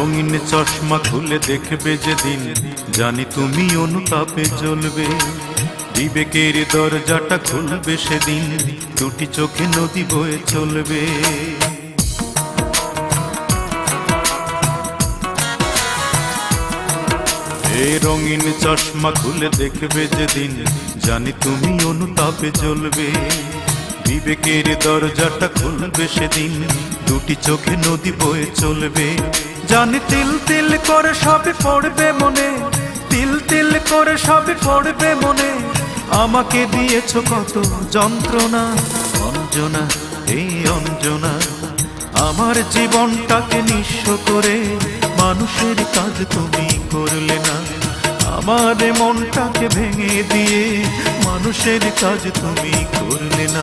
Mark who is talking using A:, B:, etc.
A: রঙিন চশমা খুলে দেখবে যেদিন, জানি তুমি অনুতাপে জ্বলবে। বিবেকের দরজাটা খুলবে সেদিন, দুটি চোখে নদী বয়ে চলবে। এই রঙিন চশমা খুলে দেখবে যেদিন, জানি তুমি অনুতাপে জ্বলবে। বিবেকের দরজাটা খুলবে সেদিন, দুটি চোখে নদী বয়ে চলবে। জানি তিল তিল করে সবে পড়বে মনে, তিল তিল করে সবে পড়বে মনে। আমাকে দিয়েছ কত যন্ত্রণা, অঞ্জনা এই অঞ্জনা। আমার জীবনটাকে নিঃস্ব করে মানুষের কাজ তুমি করলে না। আমার মনটাকে ভেঙে দিয়ে মানুষের কাজ তুমি করলে না।